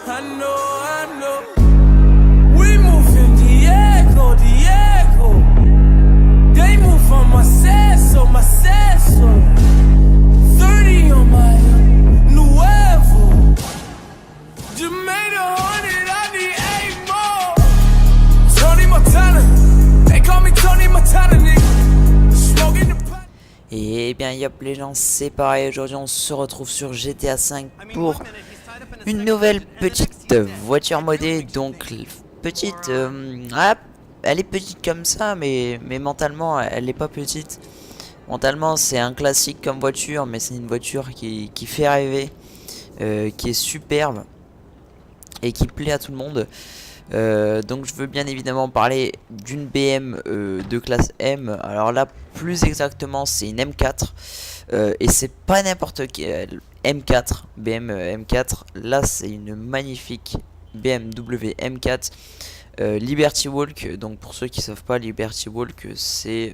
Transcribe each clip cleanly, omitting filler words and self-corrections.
I know. We move in Diego. They move on Macesso. 30 on my Nuevo. You made 100, I need 8 more. Tony Montana, they call me Tony Montana, nigga. Smoking the pot. Et bien yop les gens, c'est pareil, aujourd'hui on se retrouve sur GTA 5 pour une nouvelle petite voiture modée. Donc petite, elle est petite comme ça, mais mentalement elle est pas petite. Mentalement c'est un classique comme voiture, mais c'est une voiture qui fait rêver, qui est superbe et qui plaît à tout le monde. Donc je veux bien évidemment parler d'une BM de classe M. Alors là plus exactement c'est une M4, et c'est pas n'importe quelle M4, BM M4. Là c'est une magnifique BMW M4 Liberty Walk. Donc pour ceux qui savent pas, Liberty Walk c'est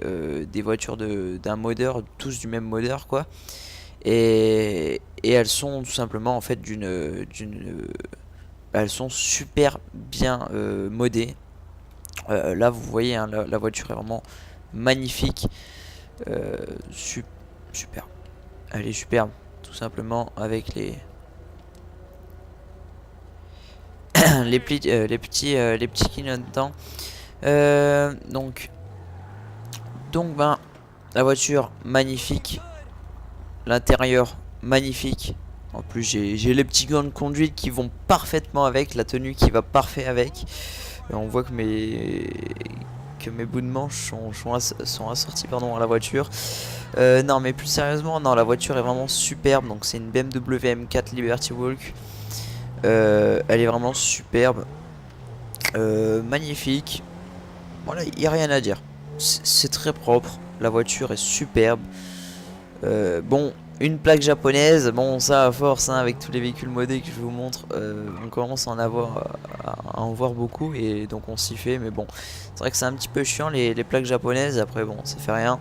des voitures d'un modeur, tous du même modeur quoi. Et elles sont tout simplement en fait elles sont super bien modées. Là vous voyez hein, la voiture est vraiment magnifique, super. Elle est superbe tout simplement avec les les petits clignots dedans. Donc ben la voiture magnifique, l'intérieur magnifique. En plus j'ai les petits gants de conduite qui vont parfaitement avec, la tenue qui va parfait avec. On voit que mes bouts de manche sont assortis à la voiture. Non mais plus sérieusement, non, la voiture est vraiment superbe. Donc c'est une BMW M4 Liberty Walk. Elle est vraiment superbe, magnifique. Voilà, il n'y a rien à dire. C'est très propre, la voiture est superbe. Bon, une plaque japonaise, bon ça à force hein, avec tous les véhicules modés que je vous montre, on commence à en voir beaucoup et donc on s'y fait. Mais bon, c'est vrai que c'est un petit peu chiant les plaques japonaises. Après bon, ça fait rien.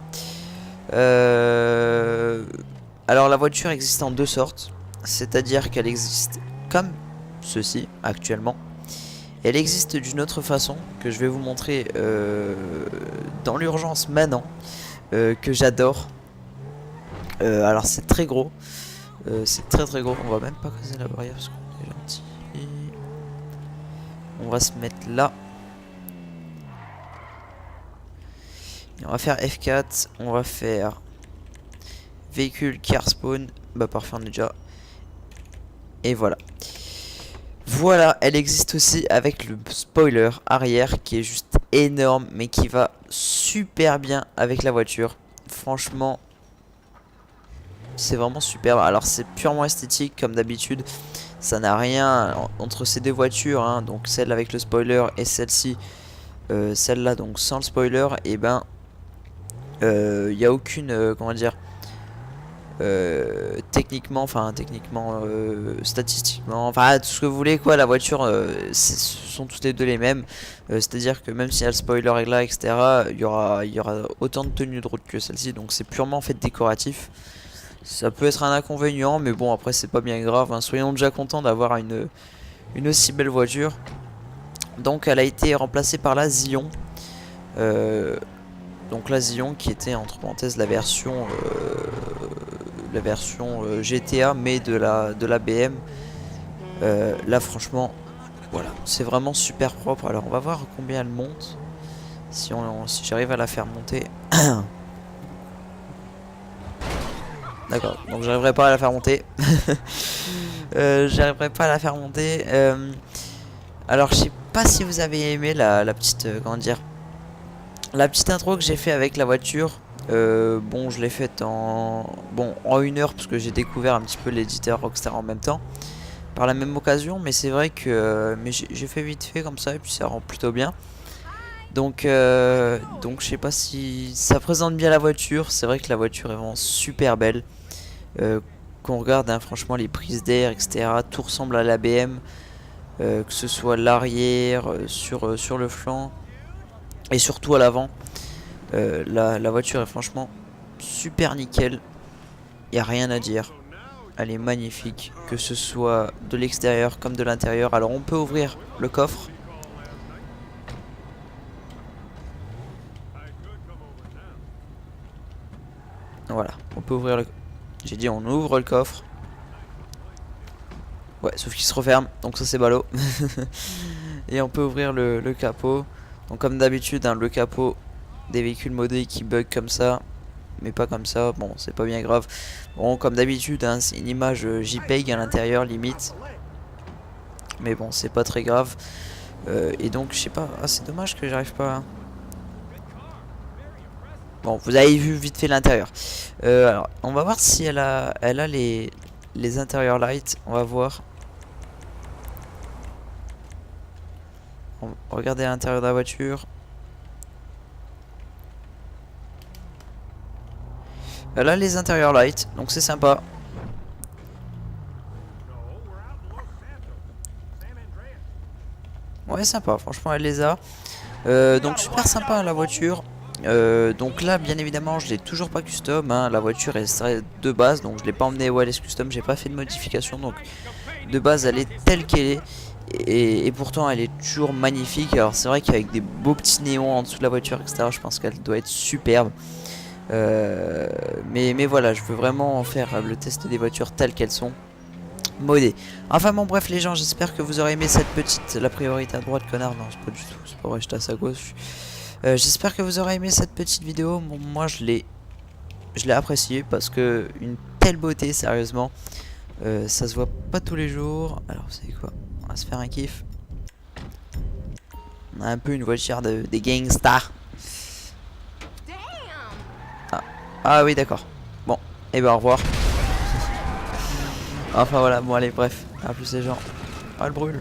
Alors la voiture existe en deux sortes, c'est-à-dire qu'elle existe comme ceci actuellement. Elle existe d'une autre façon que je vais vous montrer dans l'urgence maintenant, que j'adore. Alors c'est très gros, c'est très gros. On va même pas casser la barrière parce qu'on est gentil. On va se mettre là. Et on va faire F4. On va faire véhicule car spawn. Bah parfait, on est déjà. Et voilà. Voilà, elle existe aussi avec le spoiler arrière qui est juste énorme, mais qui va super bien avec la voiture. Franchement, c'est vraiment superbe. Alors c'est purement esthétique comme d'habitude. Ça n'a rien entre ces deux voitures hein, donc celle avec le spoiler et celle-ci, celle-là donc sans le spoiler. Et ben il n'y a aucune comment dire, techniquement, statistiquement, enfin tout ce que vous voulez quoi, la voiture ce sont toutes les deux les mêmes. C'est à dire que même si le spoiler est là etc, il y aura autant de tenues de route que celle-ci. Donc c'est purement en fait décoratif. Ça peut être un inconvénient, mais bon après c'est pas bien grave hein. Soyons déjà contents d'avoir une aussi belle voiture. Donc elle a été remplacée par la Zion. Donc la Zion qui était entre parenthèses la version GTA mais de la BM. Là franchement voilà, c'est vraiment super propre. Alors on va voir combien elle monte, si j'arrive à la faire monter. D'accord, donc j'arriverai pas à la faire monter. J'arriverai pas à la faire monter. Alors je sais pas si vous avez aimé la petite comment dire, la petite intro que j'ai fait avec la voiture. Bon je l'ai faite en 1 heure parce que j'ai découvert un petit peu l'éditeur Rockstar en même temps par la même occasion. Mais c'est vrai que j'ai fait vite fait comme ça et puis ça rend plutôt bien. Donc je sais pas si ça présente bien la voiture. C'est vrai que la voiture est vraiment super belle. Qu'on regarde hein, franchement les prises d'air etc, tout ressemble à la BM, que ce soit l'arrière, sur le flanc et surtout à l'avant. La voiture est franchement super nickel, y a rien à dire. elle est magnifique, que ce soit de l'extérieur comme de l'intérieur. Alors on peut ouvrir le coffre. Voilà, on peut ouvrir le... J'ai dit on ouvre le coffre. Ouais, sauf qu'il se referme, donc ça c'est ballot. Et on peut ouvrir le capot. Donc comme d'habitude, hein, le capot des véhicules modés qui bug comme ça, mais pas comme ça, bon c'est pas bien grave. Bon comme d'habitude, hein, c'est une image JPEG à l'intérieur limite. Mais bon c'est pas très grave. Et donc je sais pas, ah, c'est dommage que j'arrive pas... Bon vous avez vu vite fait l'intérieur. Alors on va voir si elle a les intérieurs lights, on va voir. Regardez à l'intérieur de la voiture. Elle a les intérieurs light, donc c'est sympa. Ouais, sympa, franchement elle les a. Donc super sympa la voiture. Donc là bien évidemment je l'ai toujours pas custom, hein. La voiture est de base, donc je l'ai pas emmené wireless custom, j'ai pas fait de modification, donc de base elle est telle qu'elle est. Et pourtant elle est toujours magnifique. Alors c'est vrai qu'avec des beaux petits néons en dessous de la voiture etc, je pense qu'elle doit être superbe. Mais voilà, je veux vraiment faire le test des voitures telles qu'elles sont modées. Enfin bon bref les gens, j'espère que vous aurez aimé cette petite... La priorité à droite connard, non c'est pas du tout, c'est pas vrai, j'étais à sa gauche. J'espère que vous aurez aimé cette petite vidéo. Bon, moi je l'ai apprécié parce que une telle beauté sérieusement, ça se voit pas tous les jours. Alors vous savez quoi, on va se faire un kiff. On a un peu une voiture des gangsters. Ah oui d'accord. Bon, et ben au revoir. Enfin voilà, bon allez bref. A plus les gens. Ah elle brûle.